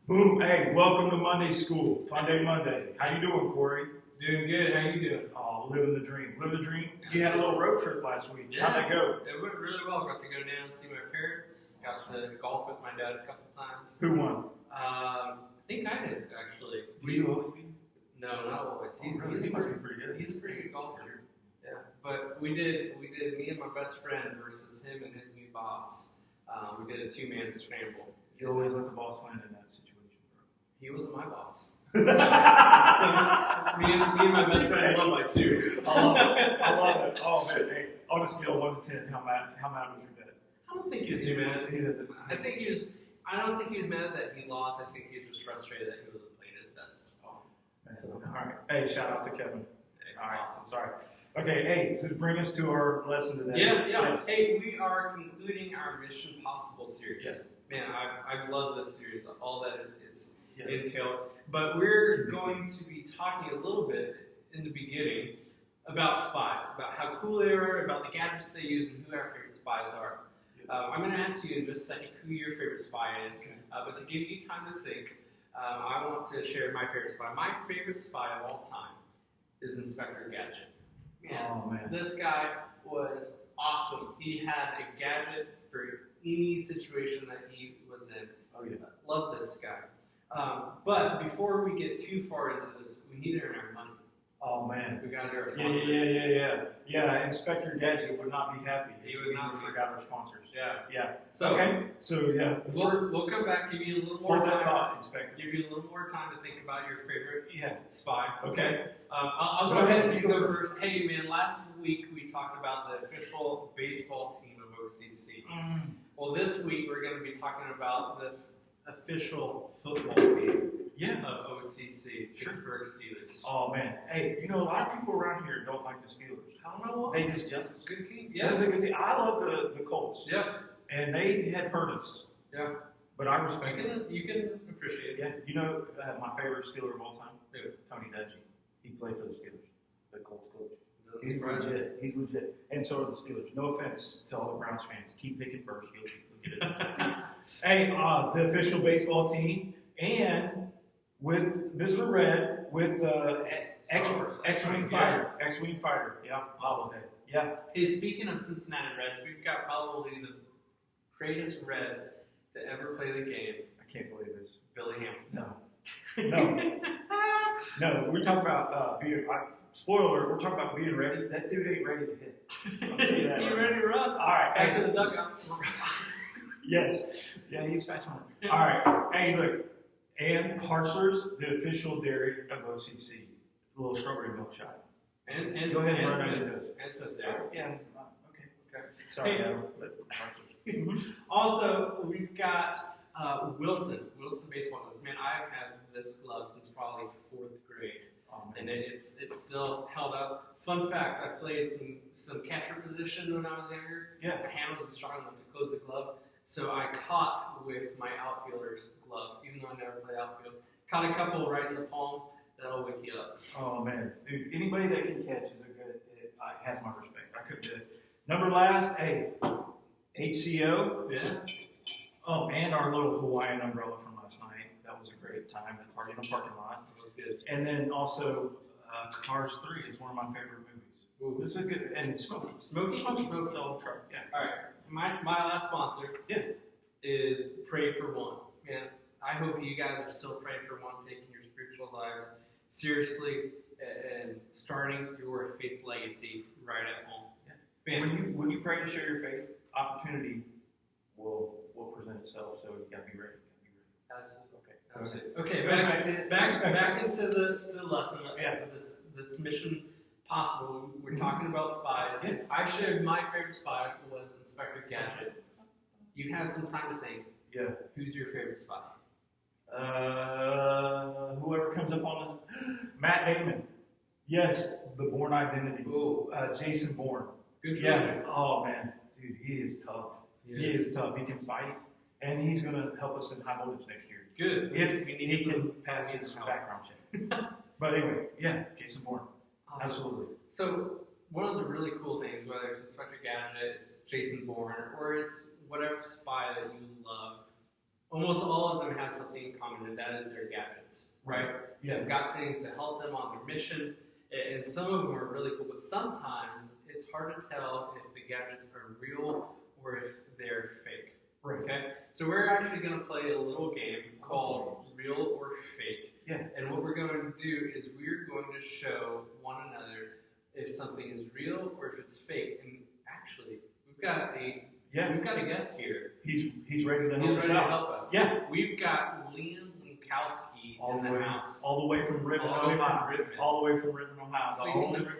Boom. Hey, welcome to Monday School. Fun Day Monday. How you doing, Corey? Doing good. How you doing? Oh, living the dream. Living the dream. You had a little road trip last week. How'd that go? It went really well. Got to go down and see my parents. Got to golf with my dad a couple times. Who won? I think I did, actually. Do you always win? No, not always. He must be pretty good. He's a pretty good golfer. Yeah. But we did me and my best friend versus him and his new boss. We did a 2-man scramble. You always let the boss win in that situation, bro. He wasn't my boss. So me and my best friend won by 2. I love it. Oh man, hey, on a scale of 1 to 10, how mad was your dad? I don't think he was too mad. I don't think he was mad that he lost. I think he was just frustrated that he wasn't playing his best. Oh, all right. Hey, shout out to Kevin. Hey, all right, awesome. Sorry. Okay, hey, so bring us to our lesson today. Yeah. Yes. Hey, we are concluding our Mission Possible series. Yes. Man, I've loved this series, all that it is Yeah. entailed. But we're going to be talking a little bit in the beginning about spies, about how cool they are, about the gadgets they use, and who our favorite spies are. I'm going to ask you in just a second who your favorite spy is. Okay. But to give you time to think, I want to share my favorite spy. My favorite spy of all time is Inspector Gadget. Man, This guy was awesome. He had a gadget for any situation that he was in. Oh, yeah. Love this guy. But before we get too far into this, we need to earn our money. Oh, man. We got to do our sponsors. Yeah, Inspector Gadget would not be happy. He would not if we forgot our sponsors. Yeah. So, yeah. We'll come back, give you a little more Hold that time. thought, Inspector. Give you a little more time to think about your favorite Yeah. spy. Okay. I'll go ahead and you go first. Hey, man, last week we talked about the official baseball team of OCC. Well, this week we're going to be talking about the official football team of OCC, Pittsburgh Steelers. Oh, man. Hey, a lot of people around here don't like the Steelers. I don't know why. They just jealous. Good team. Yeah. It's a good team. I love the Colts. Yeah. And they had hurt us. Yeah. But I respect it. You can appreciate it. Yeah. My favorite Steeler of all time? Who? Tony Dungy. He played for the Steelers, the Colts coach. Doesn't surprise me. He's legit. And so are the Steelers. No offense to all the Browns fans. Keep picking first. You'll get it. Hey, the official baseball team, and with Mr. Red, with X-Wing Fighter. X-Wing Fighter. Yeah, Holiday. Yeah. Hey, speaking of Cincinnati Reds, we've got probably the greatest Red to ever play the game. I can't believe this. Billy Hamilton. No, we're talking about being. Spoiler: we're talking about being ready. That dude ain't ready to hit. He ready to run? All right, back to the dugout. Yes, yeah, he's fast runner. All right, hey, look, and Hartzler's the official dairy of OCC. A little strawberry milk shot. And go ahead and and run Smith. into this. And Smith there. Yeah. Okay. Sorry, Hey. Adam, but Hartzler's. Also, we've got Wilson baseball gloves. Man, I've had this glove since probably 4th grade. And it's still held up. Fun fact, I played some catcher position when I was younger. Yeah. My hand wasn't strong enough to close the glove. So I caught with my outfielder's glove, even though I never played outfield. Caught a couple right in the palm. That'll wake you up. Oh, man. Dude, anybody that can catch is a good, has my respect. I couldn't do it. Number last, hey, HCO. Yeah. Oh, and our little Hawaiian umbrella from last night. That was a great time at party in the parking lot. That was good. And then also, Cars 3 is one of my favorite movies. Ooh. This is a good, and Smokey. Smokey? Smokey the old truck, yeah. All right. My last sponsor is Pray for One. Man, I hope you guys are still praying for one, taking your spiritual lives seriously and starting your faith legacy right at home. Yeah. When you pray to share your faith, opportunity will present itself. So you got to be ready. Okay, back into the lesson of this Mission Possible. We're talking about spies. Yeah. I shared my favorite spy was Inspector Gadget. You've had some time to think. Yeah. Who's your favorite spy? Whoever comes up on Matt Damon. Yes, the Bourne Identity. Ooh. Jason Bourne. Good choice. Yeah. Oh man, dude, he is tough. He is tough. He can fight, and he's going to help us in high voltage next year. Good. If he can pass his background check. But anyway, yeah, Jason Bourne. Awesome. Absolutely. So one of the really cool things, whether it's Inspector Gadget, it's Jason Bourne, or it's whatever spy that you love, almost all of them have something in common, and that is their gadgets, right? Yeah. They've got things to help them on their mission, and some of them are really cool, but sometimes it's hard to tell if the gadgets are real or if they're fake. Right. Okay? So we're actually going to play a little game called Real or Fake. Yeah. And what we're going to do is we're going to show one another if something is real or if it's fake. And actually, we've got a guest here. He's ready to help He's us ready to out. help us. Yeah. We've got Liam Linkowski in the house. All the way from Rittman, Ohio. All the way from Rittman, Ohio.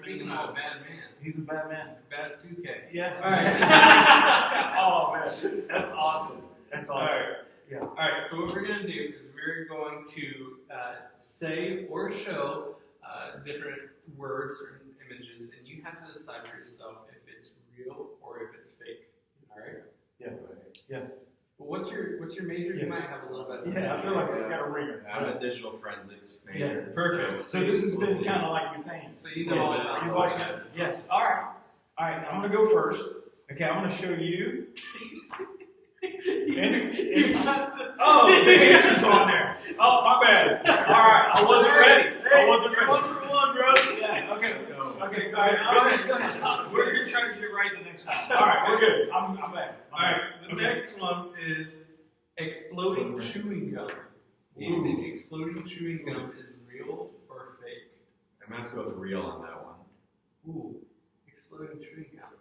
Speaking of a bad man. He's a bad man. Bad 2K. Yeah. All Oh right. man, that's awesome. That's awesome. All right. Yeah. All right. So what we're going to do is we're going to say or show different words or images, and you have to decide for yourself if it's real or if it's fake. All right. Yeah. Yeah. Well, what's your major? You might have a little bit. Yeah, I feel like we got a ringer. I'm a digital forensics major. Yeah, perfect. So this has been kind of like your thing. So you know all about You it. watch it. Yeah. All right. All right. I'm gonna go first. Okay. I'm gonna show you. Oh, the answer's on there. Oh, my bad. All right. I wasn't ready. I wasn't ready. 1 for 1, bro. Yeah. Okay. Let's go. Okay. Go ahead. Go ahead. We're gonna try to get it right the next time. All right. We're good. I'm back. All right. The next one is exploding chewing gum. Do you think exploding chewing gum is real or fake? I'm going to have to go with real on that one. Ooh, exploding chewing gum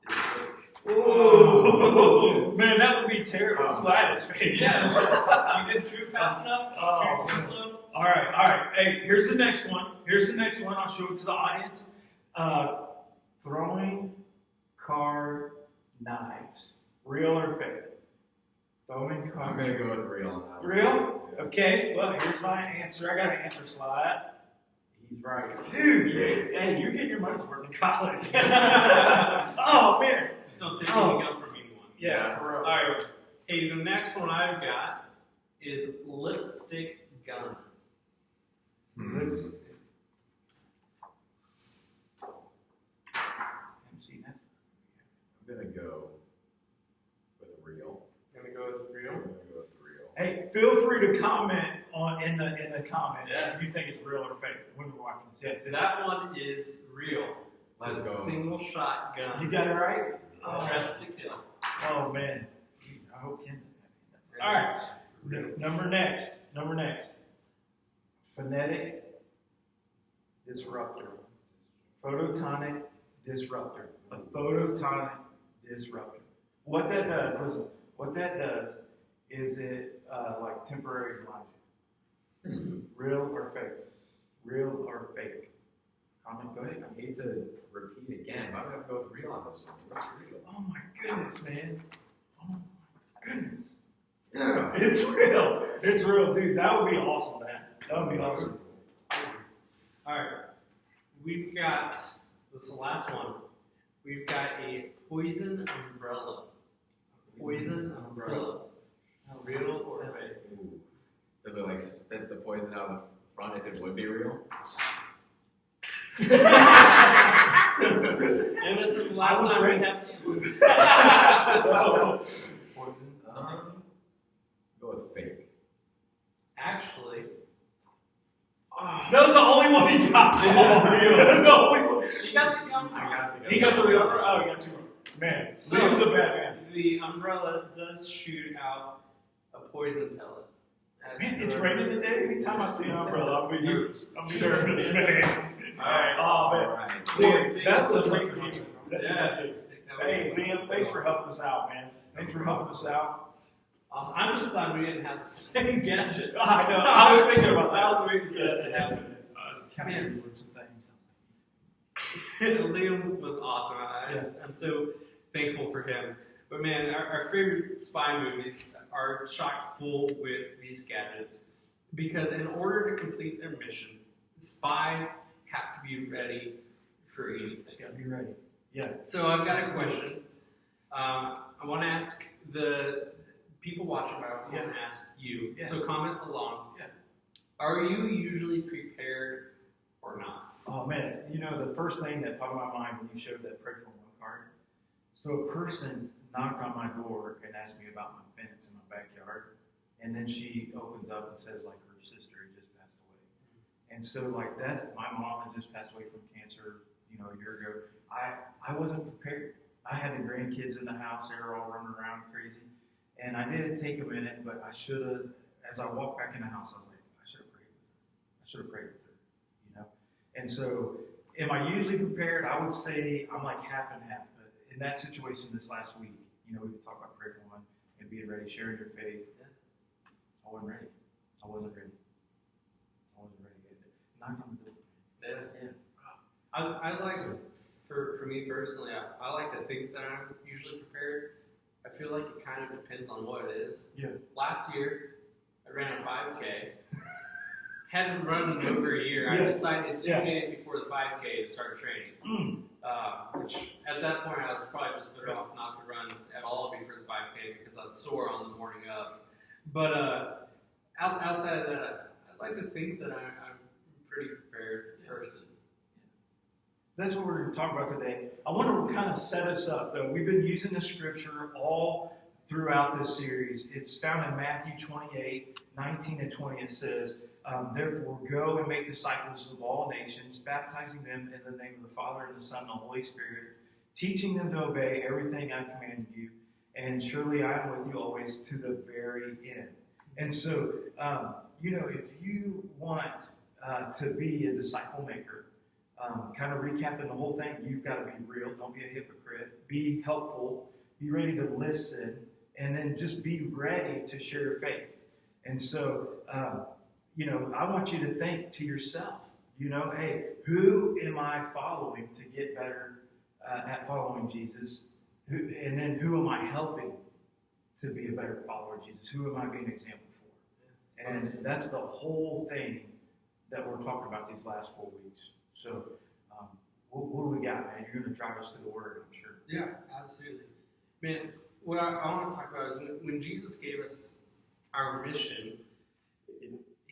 is fake. Oh, man, that would be terrible. I'm glad it's fake. Yeah, you didn't chew fast enough. Oh, Too slow. All right. Hey, here's the next one. I'll show it to the audience. Throwing card knives. Real or fake? Throwing I'm card. going to go with real on that one. Real? Yeah. Okay. Well, here's my answer. I got an answer slide. He's right. Dude, hey, you're getting your money's worth in college. Oh, man. Just don't take anything up from anyone. Yeah, for real. All right. Hey, the next one I've got is lipstick gun. Lipstick. I'm going to go with real. Gonna go with real. I'm going to go with real. Hey, feel free to comment in the comments Yeah. if you think it's real or fake when we're watching this. Yes, That one is real. Let's It's a go. single shot gun. You got it right? Dressed to kill. Oh, man. I hope Ken. All right. Number next. Phonetic disruptor. Photonic disruptor. A photonic disruptor. What that does, listen, is it like temporary logic. Real or fake? Real or fake? Comment, go ahead. I hate to repeat again, but I'm going to have to go with real on this one. What's real? Oh my goodness, man. Oh my goodness. Yeah. It's real. It's real, dude. That would be awesome, man. That would be awesome. All right. We've got, this is the last one. We've got a poison umbrella. Poison umbrella. Real or fake? Ooh. Does it like spit the poison out of the front if it would be real? And this is the last time we have Poison? Go with fake. Actually, That was the only one he got. The only one. you got the gum. I got the He got the real. Oh, he got two more. Man, Liam's a bad man. The umbrella does shoot out a poison pellet. Man, it's raining today. Anytime I see an umbrella, I'll be nervous. Man. All right. Oh, man. Alright. Liam, that's a great game. That's a Yeah. great game. Hey, Liam, thanks for helping us out, man. Thanks for helping us out. Awesome. I'm just glad we didn't have the same gadgets. I know. I was thinking about that. I was waiting for that to happen. I was counting with some things. Liam was awesome. I'm so thankful for him. But man, our favorite spy movies are chock full with these gadgets because in order to complete their mission, spies have to be ready for anything. Gotta be ready. Yeah. So I've got a question. I want to ask the people watching, but I also want to ask you. Yeah. So comment along. Yeah. Are you usually prepared or not? Oh man, you know the first thing that popped in my mind when you showed that pray for one card. So a person knocked on my door and asked me about my fence in my backyard, And then she opens up and says, like, her sister had just passed away. And so, like, my mom had just passed away from cancer, a year ago. I wasn't prepared. I had the grandkids in the house. They were all running around crazy. And I did take a minute, but I should have, as I walked back in the house, I was like, I should have prayed with her. I should have prayed with her, And so, am I usually prepared? I would say I'm like half and half. But in that situation this last week, we talked about prayer for one and being ready, sharing your faith. I wasn't ready. I wasn't ready. Not on the door. Yeah. I like, for me personally, I like to think that I'm usually prepared. I feel like it kind of depends on what it is. Yeah. Last year, I ran a 5K. Hadn't run in over a year. I decided 2 days before the 5K to start training. Which at that point I was probably just better off not to run at all before the 5K because I was sore on the morning of. But outside of that, I'd like to think that I'm a pretty prepared person. That's what we're going to talk about today. I want to kind of set us up, though. We've been using the scripture all throughout this series. It's found in Matthew 28, 19 and 20. It says, therefore, go and make disciples of all nations, baptizing them in the name of the Father and the Son and the Holy Spirit, teaching them to obey everything I've commanded you. And surely I am with you always to the very end. And so, if you want to be a disciple maker, kind of recapping the whole thing, you've got to be real. Don't be a hypocrite. Be helpful. Be ready to listen. And then just be ready to share your faith. And so, I want you to think to yourself, hey, who am I following to get better at following Jesus? And then who am I helping to be a better follower of Jesus? Who am I being an example for? And that's the whole thing that we're talking about these last 4 weeks. So, what do we got, man? You're going to drive us to the Word, I'm sure. Yeah, absolutely. Man, what I want to talk about is when Jesus gave us our mission,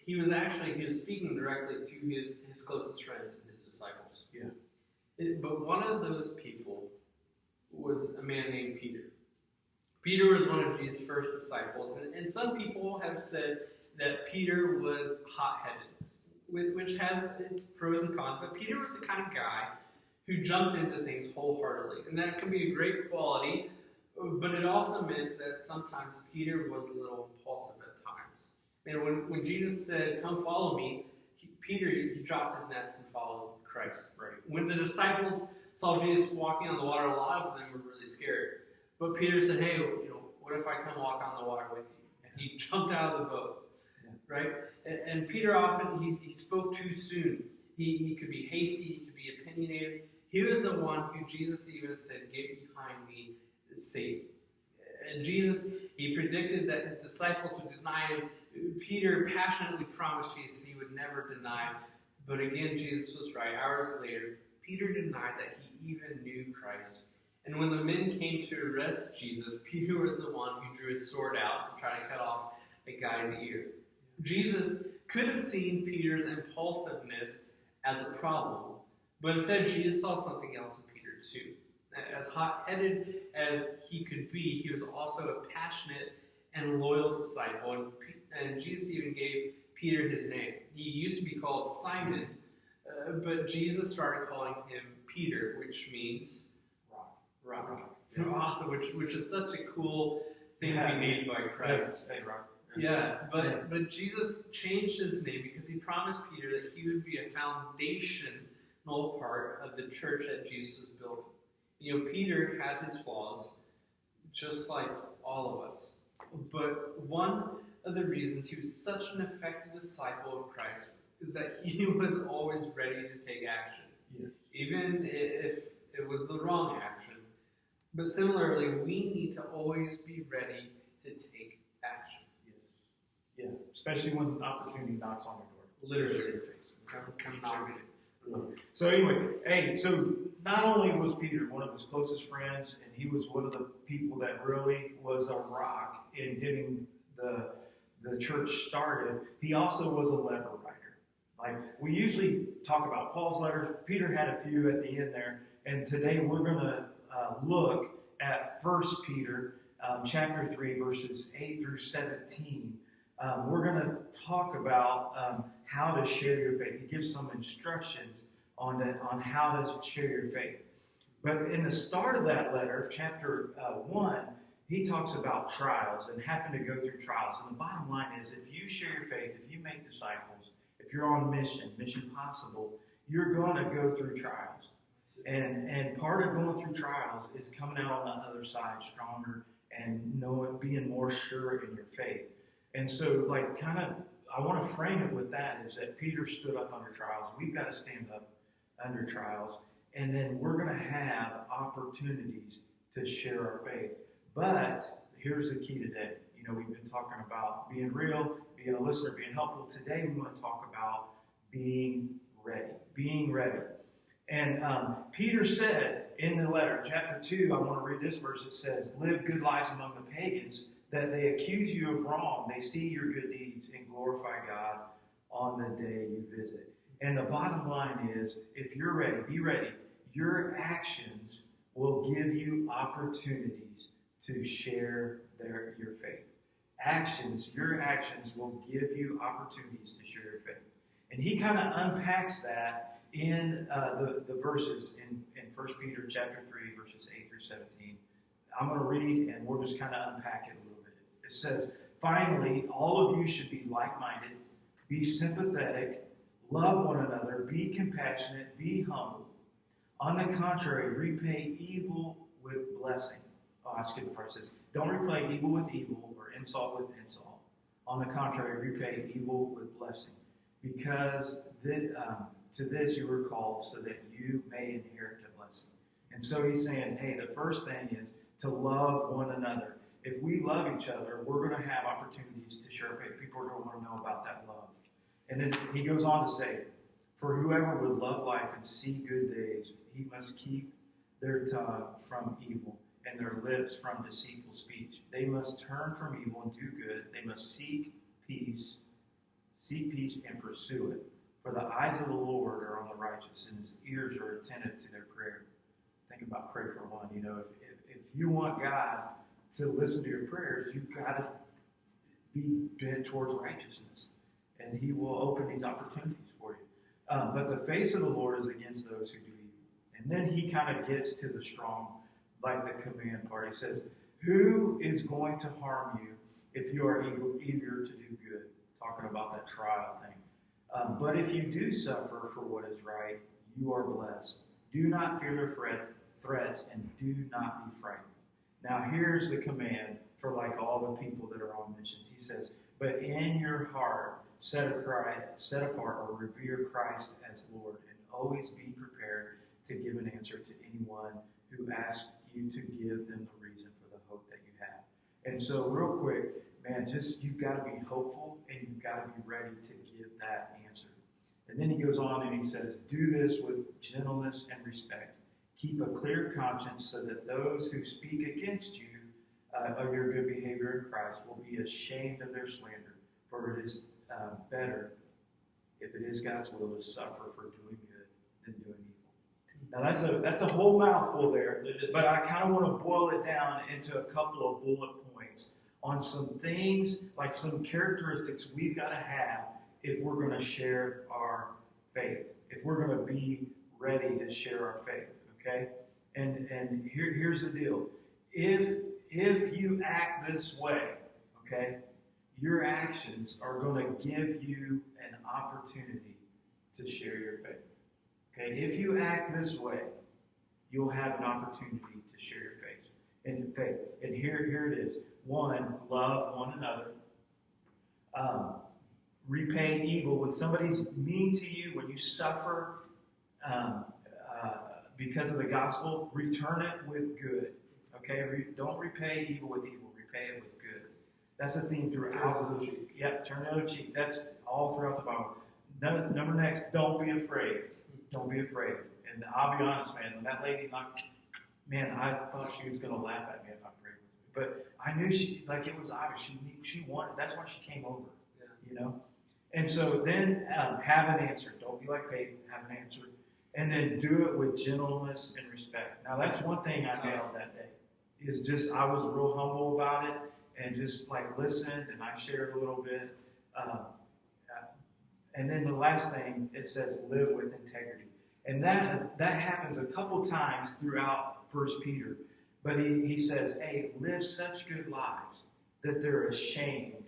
he was speaking directly to his closest friends and his disciples. Yeah. But one of those people was a man named Peter. Peter was one of Jesus' first disciples, and some people have said that Peter was hot-headed, which has its pros and cons, but Peter was the kind of guy who jumped into things wholeheartedly, and that can be a great quality, but it also meant that sometimes Peter was a little impulsive at times. And when Jesus said, "Come follow me," Peter dropped his nets and followed Christ. Right. When the disciples saw Jesus walking on the water, a lot of them were really scared. But Peter said, "Hey, what if I come walk on the water with you?" And he jumped out of the boat. Yeah. Right? And Peter often, he spoke too soon. He could be hasty, he could be opinionated. He was the one who Jesus even said, "Get behind me, Satan." And Jesus, he predicted that his disciples would deny him. Peter passionately promised Jesus he would never deny. But again, Jesus was right. Hours later, Peter denied that he even knew Christ. And when the men came to arrest Jesus, Peter was the one who drew his sword out to try to cut off a guy's ear. Jesus could have seen Peter's impulsiveness as a problem, but instead Jesus saw something else in Peter too. As hot-headed as he could be, he was also a passionate and loyal disciple, and Jesus even gave Peter his name. He used to be called Simon, but Jesus started calling him Peter, which means rock. Awesome, which is such a cool thing to be named by Christ. Hey, rock. Yeah, but Jesus changed his name because he promised Peter that he would be a foundational part of the church that Jesus was building. Peter had his flaws, just like all of us. But one of the reasons he was such an effective disciple of Christ is that he was always ready to take action, even if it was the wrong action. But similarly, we need to always be ready to take action. Yeah, especially when the opportunity knocks on your door. Literally. Come knock it. So anyway, so not only was Peter one of his closest friends, and he was one of the people that really was a rock in getting the church started, he also was a letter writer. Like, we usually talk about Paul's letters. Peter had a few at the end there, and today we're going to look at 1 Peter chapter 3, verses 8 through 17. we're going to talk about how to share your faith. He gives some instructions on how to share your faith. But in the start of that letter, chapter 1, he talks about trials and having to go through trials. And the bottom line is, if you share your faith, if you make disciples, if you're on mission possible, you're going to go through trials. And part of going through trials is coming out on the other side stronger and being more sure in your faith. And so, I want to frame it with that, is that Peter stood up under trials. We've got to stand up under trials. And then we're going to have opportunities to share our faith. But here's the key today. We've been talking about being real, being a listener, being helpful. Today we want to talk about being ready. Being ready. And Peter said in the letter, chapter 2, I want to read this verse. It says, live good lives among the pagans, that they accuse you of wrong. They see your good deeds and glorify God on the day you visit. And the bottom line is, if you're ready, be ready. Your actions will give you opportunities to share your faith. Your actions will give you opportunities to share your faith. And he kind of unpacks that in the verses in 1 Peter chapter 3, verses 8 through 17. I'm going to read, and we'll just kind of unpack it a little bit. It says, finally, all of you should be like-minded, be sympathetic, love one another, be compassionate, be humble. On the contrary, repay evil with blessing. I skipped the part. It says, don't repay evil with evil or insult with insult. On the contrary, repay evil with blessing. Because to this you were called, so that you may inherit the blessing. And so he's saying, hey, the first thing is to love one another. If we love each other, we're going to have opportunities to share faith. People are going to want to know about that love. And then he goes on to say, for whoever would love life and see good days, he must keep their tongue from evil and their lips from deceitful speech. They must turn from evil and do good. They must seek peace and pursue it. For the eyes of the Lord are on the righteous, and his ears are attentive to their prayer. Think about prayer for one. If you want God to listen to your prayers, you've got to be bent towards righteousness, and he will open these opportunities for you. But the face of the Lord is against those who do evil. And then he kind of gets to the strong, like the command part. He says, who is going to harm you if you are eager to do good? Talking about that trial thing. But if you do suffer for what is right, you are blessed. Do not fear their threats and do not be frightened. Now here's the command for all the people that are on missions. He says, but in your heart, set apart or revere Christ as Lord, and always be prepared to give an answer to anyone who asks you to give them the reason for the hope that you have. And so real quick, man, you've got to be hopeful and you've got to be ready to give that answer. And then he goes on and he says, do this with gentleness and respect. Keep a clear conscience so that those who speak against you of your good behavior in Christ will be ashamed of their slander. For it is better, if it is God's will, to suffer for doing good than doing evil. Now that's a whole mouthful there, but I kind of want to boil it down into a couple of bullet points on some things, like some characteristics we've got to have if we're going to share our faith, if we're going to be ready to share our faith, okay? And here's the deal. If you act this way, okay, your actions are going to give you an opportunity to share your faith. Okay, if you act this way, you'll have an opportunity to share your faith. And here it is. 1, love one another. Repay evil. When somebody's mean to you, when you suffer because of the gospel, return it with good. Okay, don't repay evil with evil. Repay it with good. That's a theme throughout. Turn the other cheek. That's all throughout the Bible. Number next, don't be afraid. Don't be afraid. And I'll be honest, man, when that lady knocked, man, I thought she was going to laugh at me if I prayed with me. But I knew it was obvious. She wanted, that's why she came over, And so then have an answer. Don't be like Peyton, have an answer. And then do it with gentleness and respect. Now, that's one thing I nailed that day. Is just, I was real humble about it. and just like listened, and I shared a little bit. And then the last thing, it says live with integrity. And that happens a couple times throughout 1 Peter. But he says, hey, live such good lives that they're ashamed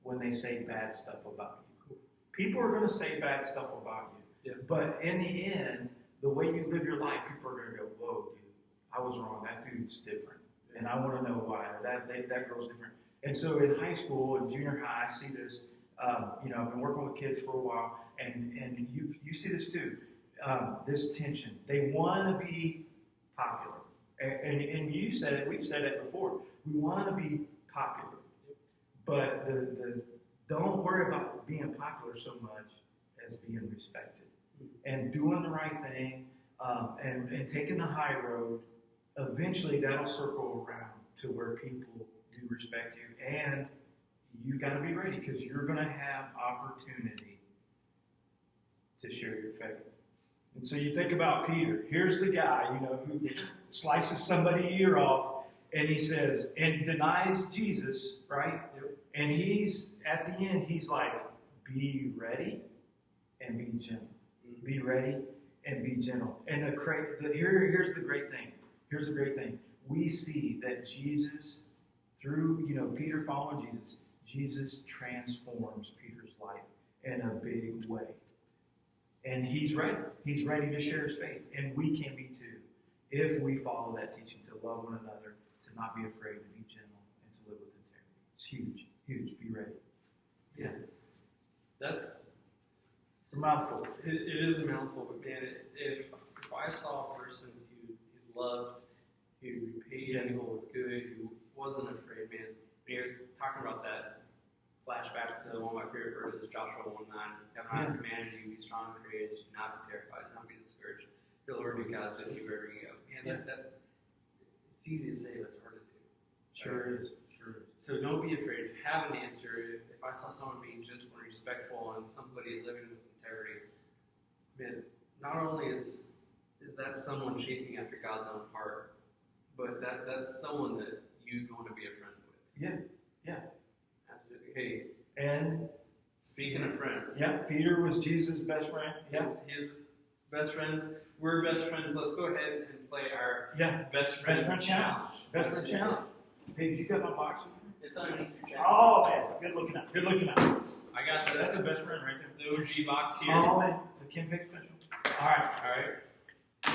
when they say bad stuff about you. People are going to say bad stuff about you. Yeah. But in the end, the way you live your life, people are going to go, whoa, dude, I was wrong. That dude's different. And I want to know why. That girl's different. And so in high school and junior high, I see this. I've been working with kids for a while, and you see this too. This tension. They want to be popular. And you said it, we've said it before. We want to be popular. But don't worry about being popular so much as being respected. And doing the right thing, and taking the high road. Eventually that'll circle around to where people do respect you. And you got to be ready, because you're going to have opportunity to share your faith. And so you think about Peter. Here's the guy, who slices somebody's ear off, and he says, and denies Jesus, right? And he's, at the end, he's like, be ready and be gentle. Be ready and be gentle. And here's the great thing. Here's the great thing. We see that Jesus, through, Peter following Jesus transforms Peter's life in a big way. And he's ready. He's ready to share his faith. And we can be too, if we follow that teaching to love one another, to not be afraid, to be gentle, and to live with integrity. It's huge, huge. Be ready. Yeah. It's a mouthful. It is a mouthful, but man, if I saw a person who loved, who repaid evil with good, who wasn't afraid, man, when you're talking about that, flashback to one of my favorite verses, Joshua 1:9. Have I commanded you, be strong and courageous, do not be terrified, do not be discouraged. Your Lord your God is with you wherever you go. Man, that it's easy to say, but it's hard to do. Sure is. So don't be afraid. Have an answer. If I saw someone being gentle and respectful and somebody living with integrity, man, not only is that someone chasing after God's own heart, but that's someone that you want to be a friend with. Yeah. Absolutely. Hey, and speaking of friends. Yeah, Peter was Jesus' best friend. Yeah. His best friends. We're best friends. Let's go ahead and play our best friend challenge. Best friend challenge. Hey, you got my box? It's underneath your jacket. Oh, man. Good looking up. I got that's a best friend right there. The OG box here. Oh, man. The Kim Pick special. All right.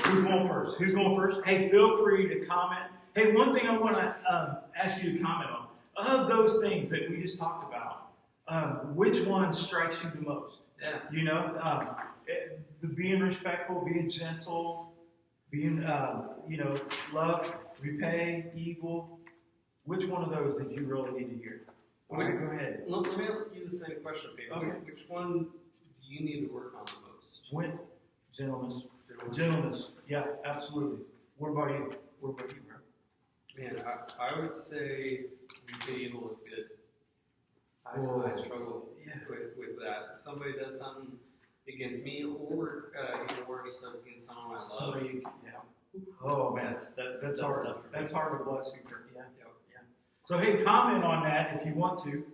Who's going first? Hey, feel free to comment. Hey, one thing I want to ask you to comment on. Of those things that we just talked about, which one strikes you the most? Yeah. The being respectful, being gentle, being, love, repay, evil. Which one of those did you really need to hear? All right, go ahead. Let me ask you the same question, Peter. Okay. Which one do you need to work on the most? Gentleness. Yeah, absolutely. What about you? Bro? Man, I would say repay evil with good. I struggle with that. If somebody does something against me, or even worse, against someone I love. Oh man, that's hard. That's hard to bless you. Yeah. So hey, comment on that if you want to,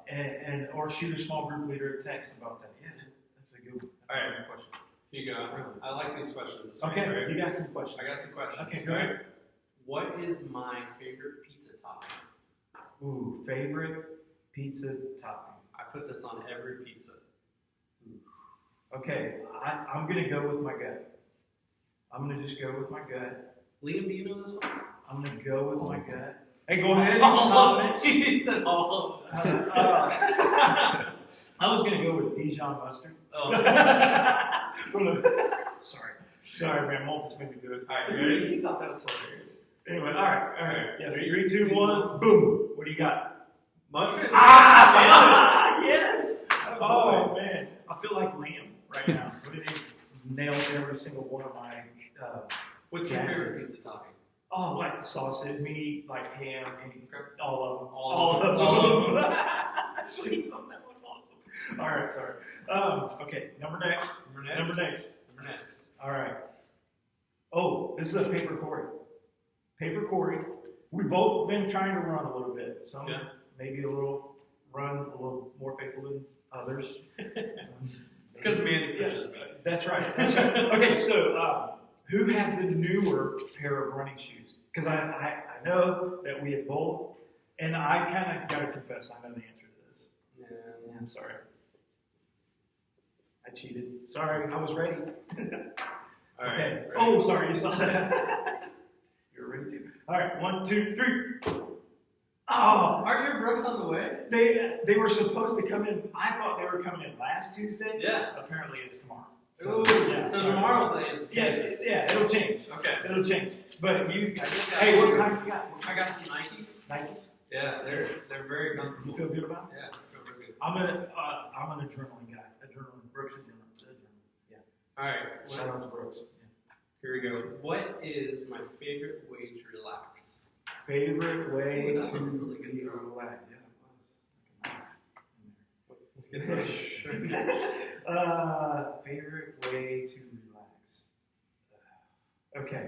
and or shoot a small group leader a text about that. Yeah, that's a good one. All right, question. Here you go. I like these questions. Okay, right? You got some questions. I got some questions. Okay, go ahead. What is my favorite pizza topping? Ooh, favorite pizza topping. I put this on every pizza. Okay, I'm going to go with my gut. I'm going to just go with my gut. Liam, do you know this one? I'm going to go with my gut. Hey, go ahead and comment. He said all of them. I was going to go with Dijon mustard. Oh. Sorry, man. Mom just made me do it. All right, you ready? You thought that was hilarious. Anyway, all right. Yeah, 3, 2, 1, boom. What do you got? Mushrooms. Yes. Oh man, I feel like Liam right now. What did he nail every single one of my? What's your favorite pizza topping? Oh, like sausage, meat, like ham, all of them. All of them. Liam on that one also. All right, sorry. Okay, number next. All right. Oh, this is a paper Corey. Paper Corey We've both been trying to run a little bit. Some Yeah. maybe a little more faithful than others. Because Mandy pushes me. That's right. That's right. Okay, so who has the newer pair of running shoes? Because I know that we have both, and I kind of got to confess, I know the answer to this. Yeah. I'm sorry. I cheated. Sorry, I was ready. All right. Okay. Ready? Oh, sorry, you saw that. You were ready too. All right, 1, 2, 3. Oh, Aren't your Brooks on the way? they were supposed to come in. I thought they were coming in last Tuesday. Yeah. Apparently, it's tomorrow. Ooh, Yeah, so sorry. tomorrow then is Yeah, it'll change. Okay. It'll change. But you, I just got hey, what kind you got? I got some Nikes. Nike? Yeah, they're very You comfortable. feel good about it? Yeah, I feel real good. I'm an adrenaline guy. Adrenaline. Brooks adrenaline. Yeah. All right, Shout out to Brooks. Yeah. here we go. What is my favorite way to relax? Favorite way Ooh, that was a to really good throw. relax. Good Yeah. push. Favorite way to relax. Okay.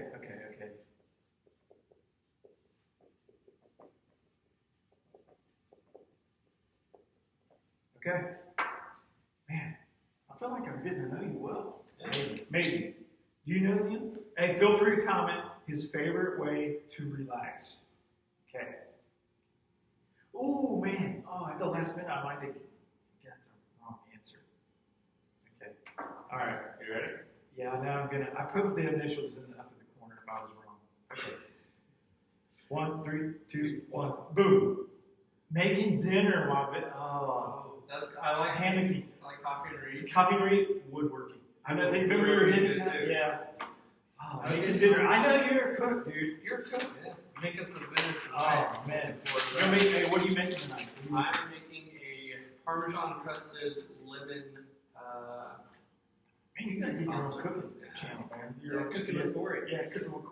Okay. Man, I feel like I'm getting to know you well. Yeah. Maybe. Do you know him? Hey, feel free to comment his favorite way to relax. Okay. Oh, man. Oh, at the last minute, I might have got the wrong answer. Okay. All right. You ready? Yeah, now I put the initials up in the corner if I was wrong. Okay. 1, 3, 2, 1. Boom. Making dinner, my bit. Oh. I like Hammocking. I like coffee and read. Copy read, woodworking. I know, remember you were hitting Woodworking that? too. Yeah. Oh, Okay. making dinner. I know you're a cook, dude. You're a cook. Yeah. Making some dinner tonight. Oh, man. Hey, what are you making tonight? I'm making a Parmesan crusted lemon. Man, you gotta get your Awesome. own cooking Yeah. channel, man. You're cooking with Corey. Yeah, cooking with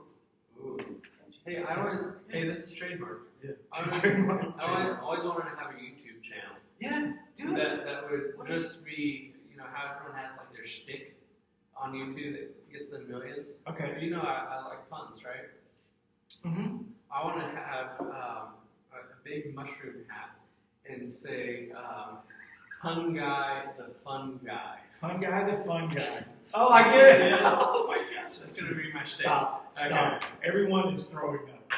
Ooh. Hey, this is trademark. Yeah. I always wanted to have a YouTube channel. Yeah, do it. That would just be, how everyone has like their shtick on YouTube that gets them millions. Okay. I like puns, right? Mm-hmm. I want to have a big mushroom hat and say, pun guy, the fun guy. Fun guy, the fun guy. Oh, I get it. Yes. Oh my gosh. That's going to be my shtick. Stop. Okay. Everyone is throwing up.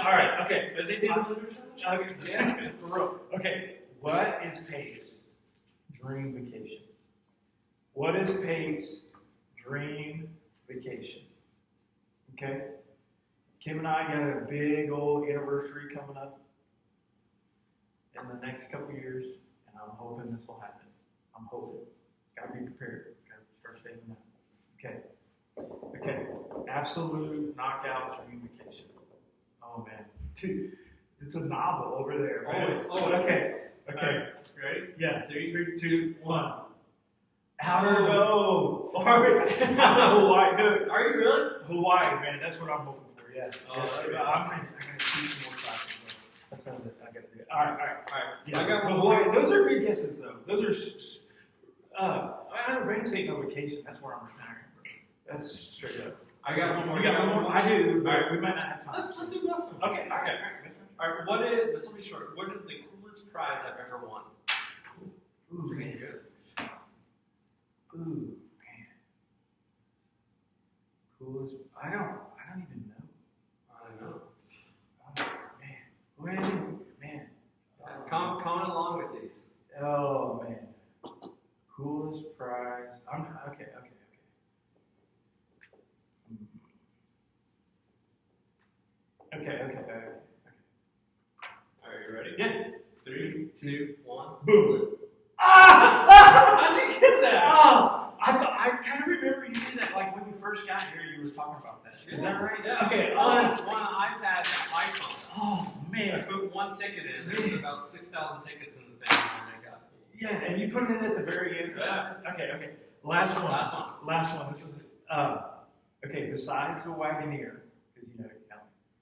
All right, okay. But they did Okay, yeah, for real. Okay, what is Page's dream vacation? What is Page's dream vacation? Okay? Kim and I got a big old anniversary coming up in the next couple years, and I'm hoping this will happen. I'm hoping. Gotta be prepared. Gotta start saving up. Okay. Absolute knockout dream vacation. Oh man. Dude, it's a novel over there. Always. Okay. Right. Ready? Yeah. 3, 2, 1. Outer go. Hawaii. No. Are you really? Hawaii, man. That's what I'm hoping for. Yeah. Oh, Yes, that'd be I awesome. gotta teach some more classes. Though. That's how I gotta do it. All right. Yeah, I got Hawaii. Those are good guesses, though. Those are. Rain State no vacation. That's where I'm retiring. That's straight up. I got one more. You got one more? I do, but All right. we might not have time. Let's do this one. Okay. All right. This will be short. What is the coolest prize I've ever won? Ooh, Pretty man. good. Ooh, man. Coolest. I don't even know. I know. Oh, man. Man. Comment along with these. Oh, man. Coolest prize. Okay. Okay. Are you ready? Yeah. 3, 2, 1. Boom. How'd you get that? I kind of remember you did that, like when you first got here, you were talking about that. Is that right? Yeah. Okay. On iPad, iPhone. Oh I man. put one ticket in. There's about 6,000 tickets in the thing, and I got. Yeah, and you put it in at the very end. Or Yeah. something? Okay. Last one. Last one. This is okay. Besides the Wagoneer, because you know.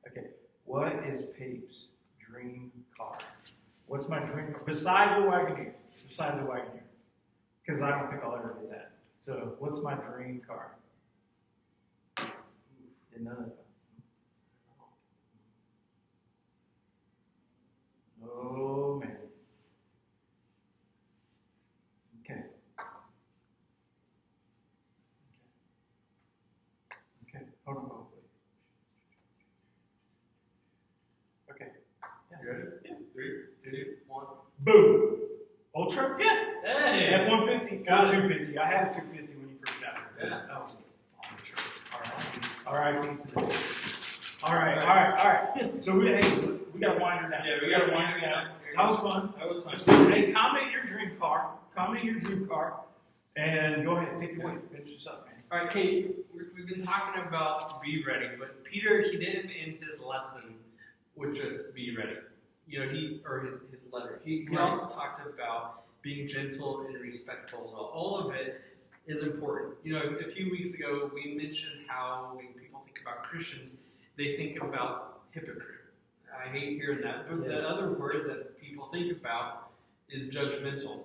Okay. What is Pape's dream car? What's my dream car? Besides the Wagoneer. Because I don't think I'll ever get that. So, what's my dream car? Didn't know that. Okay, hold on. Okay. You ready? Yeah. 3, 2, 1. Boom. Ultra? Yeah. Hey! F-150. Got it. 250. I had a 250 when you first got here. Yeah. That was all right. All right. So we got to wind her down. Yeah, we got to wind her down. That was fun. That was fun. Hey, comment your dream car. And go ahead, take it away. Finish this up, man. All right, Kate, we've been talking about be ready, but Peter, he didn't end his lesson with just be ready. You know, his letter. He also talked about being gentle and respectful as well. All of it is important. You know, a few weeks ago, we mentioned how when people think about Christians, they think about hypocrite. I hate hearing that, but the other word that people think about is judgmental.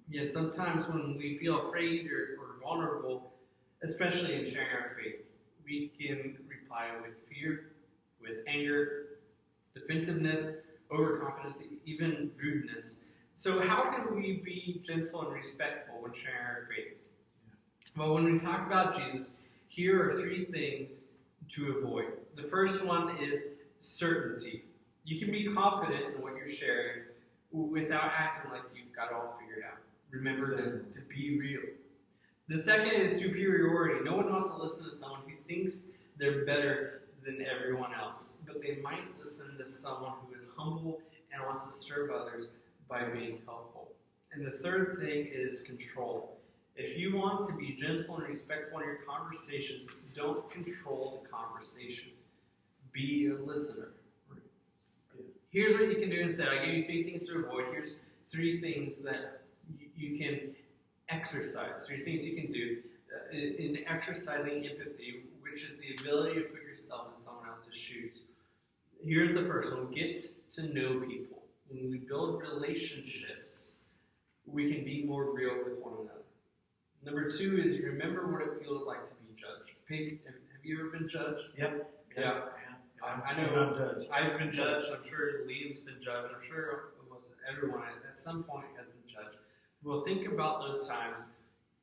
Yet sometimes when we feel afraid or vulnerable, especially in sharing our faith, we can reply with fear, with anger, defensiveness, overconfidence, even rudeness. So how can we be gentle and respectful when sharing our faith? Well, when we talk about Jesus, here are 3 things to avoid. The first one is certainty. You can be confident in what you're sharing without acting like you've got it all figured out. Remember to be real. The second is superiority. No one wants to listen to someone who thinks they're better than everyone else, but they might listen to someone who is humble and wants to serve others by being helpful. And the third thing is control. If you want to be gentle and respectful in your conversations, don't control the conversation. Be a listener. Here's what you can do instead. I gave you 3 things to avoid. Here's 3 things that you can exercise. 3 things you can do in exercising empathy, which is the ability to put yourself in someone else's shoes. Here's the first one. Get to know people. When we build relationships, we can be more real with one another. Number 2 is remember what it feels like to be judged. Pete, have you ever been judged? Yep. Yeah. I know I've been judged. I'm sure Liam's been judged. I'm sure almost everyone at some point has been judged. Well, think about those times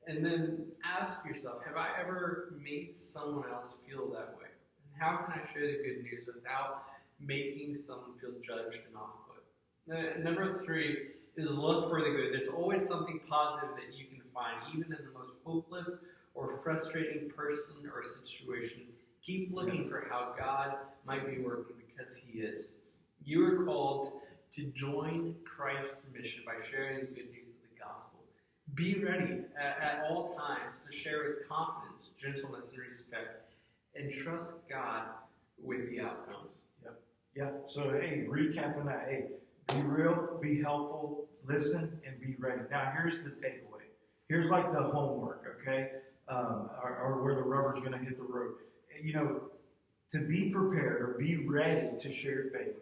and then ask yourself, have I ever made someone else feel that way? And how can I share the good news without making someone feel judged and off-put? Number 3 is look for the good. There's always something positive that you can find, even in the most hopeless or frustrating person or situation. Keep looking for how God might be working because He is. You are called to join Christ's mission by sharing the good news of the gospel. Be ready at all times to share with confidence, gentleness, and respect, and trust God with the outcomes. Yeah. So, hey, recapping that. Hey, be real, be helpful, listen, and be ready. Now, here's the takeaway. Here's like the homework, okay? Or where the rubber's going to hit the road. You know, to be prepared or be ready to share your faith,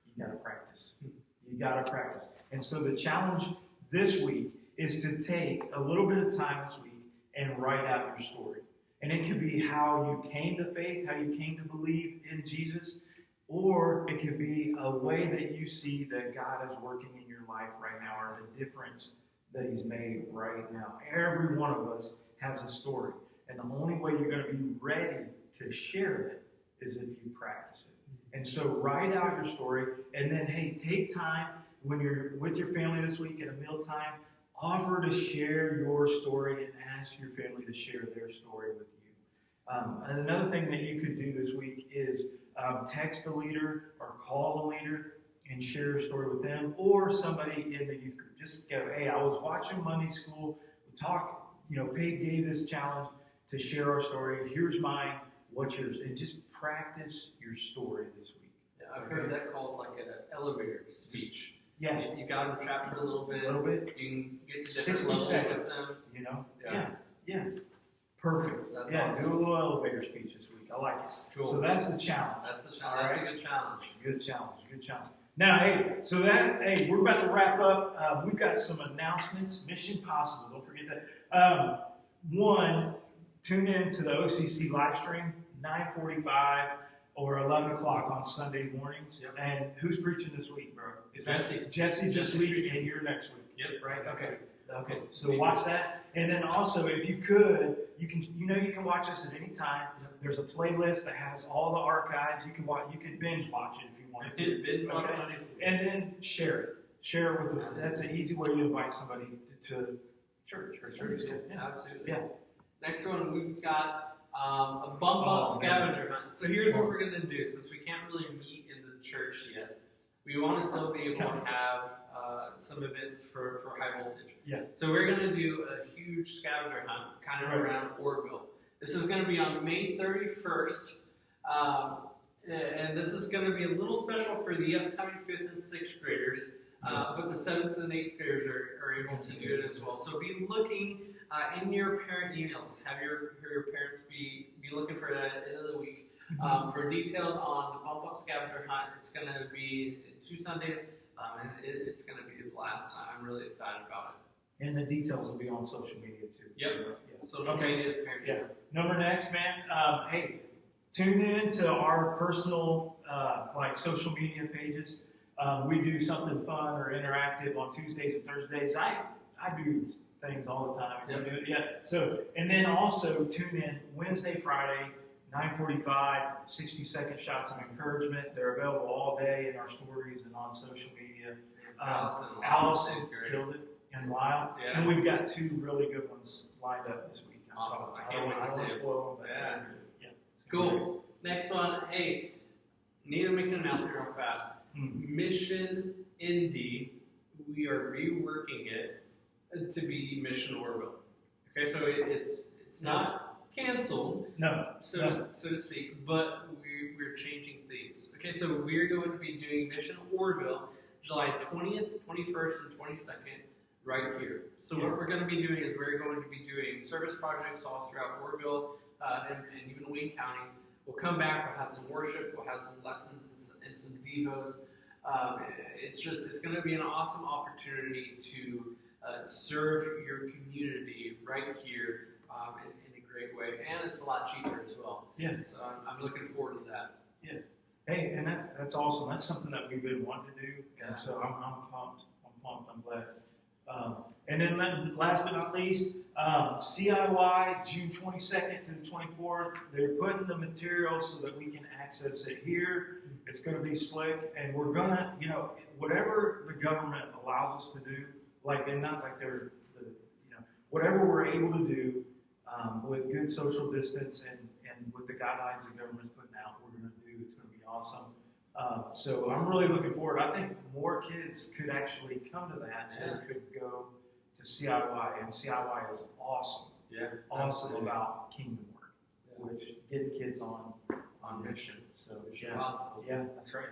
you got to practice. You got to practice. And so the challenge this week is to take a little bit of time this week and write out your story. And it could be how you came to faith, how you came to believe in Jesus, or it could be a way that you see that God is working in your life right now, or the difference that He's made right now. Every one of us has a story. And the only way you're going to be ready to share it is if you practice it. And so write out your story, and then, hey, take time when you're with your family this week at a mealtime, offer to share your story and ask your family to share their story with you. And another thing that you could do this week is text a leader or call a leader and share your story with them, or somebody in the youth group. Just go, hey, I was watching Monday school. We talked, Peg gave this challenge to share our story. Here's mine. What's yours? And just practice your story this week. Yeah, I've heard that called like an elevator speech. Yeah. You got them trapped for a little bit. You can get to different 60 levels seconds, with them. Yeah. Perfect. That's awesome. awesome. Do a little elevator speech this week. I like it. Cool. So that's the challenge. That's the challenge. That's a good challenge. Good challenge. Now, we're about to wrap up. We've got some announcements. Mission Possible. Don't forget that. One, tune in to the OCC live stream, 9:45 or 11 o'clock on Sunday mornings. Yep. And who's preaching this week, bro? Jesse's this week, and you're next week. Yep. Right? Okay. So watch that. And then also, if you could, you can watch us at any time. Yep. there's a playlist that has all the archives. You can watch. You can binge watch it if you want to. Binge watch Okay. on YouTube. And then share it. Share it with them. That's an easy way to invite somebody to church or service. Yeah, absolutely. Yeah. Next one, we've got a bump up scavenger hunt. So here's what we're going to do. Since we can't really meet in the church yet, we want to still be able to have some events for high voltage. Yeah. So we're going to do a huge scavenger hunt kind of around Orrville. This is going to be on May 31st. And this is going to be a little special for the upcoming 5th and 6th graders. But the 7th and 8th graders are able to do it as well. So be looking in your parent emails. Have your parents be looking for that at the end of the week. For details on the bump up scavenger hunt, it's going to be 2 Sundays, and it's going to be a blast. I'm really excited about it. And the details will be on social media too. Yep. Yeah. Social media, parent Yeah. email. Number next, man. Hey, tune in to our personal like social media pages. We do something fun or interactive on Tuesdays and Thursdays. I do things all the time. Yep. Yeah. So, and then also tune in Wednesday, Friday, 9:45, 60-second shots of encouragement. They're available all day in our stories and on social media. Allison killed it, and Lyle. Yeah. And we've got 2 really good ones lined up this week. Awesome. I can't wait to see it. Yeah. Yeah. Cool. Next one. Hey, need to make an announcement real fast. Mission Indy, we are reworking it to be Mission Orrville. Okay, so it's not canceled, so to speak, but we're changing themes. Okay, so we're going to be doing Mission Orrville July 20th, 21st, and 22nd right here. So what we're going to be doing is we're going to be doing service projects all throughout Orrville and even Wayne County. We'll come back, we'll have some worship, we'll have some lessons and some devos. It's going to be an awesome opportunity to serve your community right here in a great way, and it's a lot cheaper as well. Yeah. So I'm looking forward to that. Yeah. Hey, and that's awesome. That's something that we've been wanting to do, and so I'm pumped. I'm glad. And then last but not least, CIY, June 22nd to the 24th. They're putting the material so that we can access it here. It's going to be slick, and we're going to, whatever the government allows us to do, and not like they're, whatever we're able to do with good social distance and with the guidelines the government's putting out, we're going to do. It's going to be awesome. So I'm really looking forward. I think more kids could actually come to that and could go to CIY, and CIY is awesome. Yeah, awesome about kingdom work, which get kids on mission. So possible. Yeah, that's right.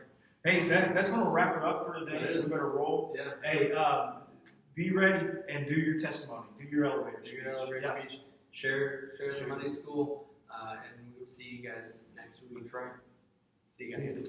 Hey, that's going to wrap it up for today. We better roll. Yeah. Hey, be ready and do your testimony. Do your elevator speech. Speech. Share the Monday school, and we'll see you guys next week. That's right. See you guys soon.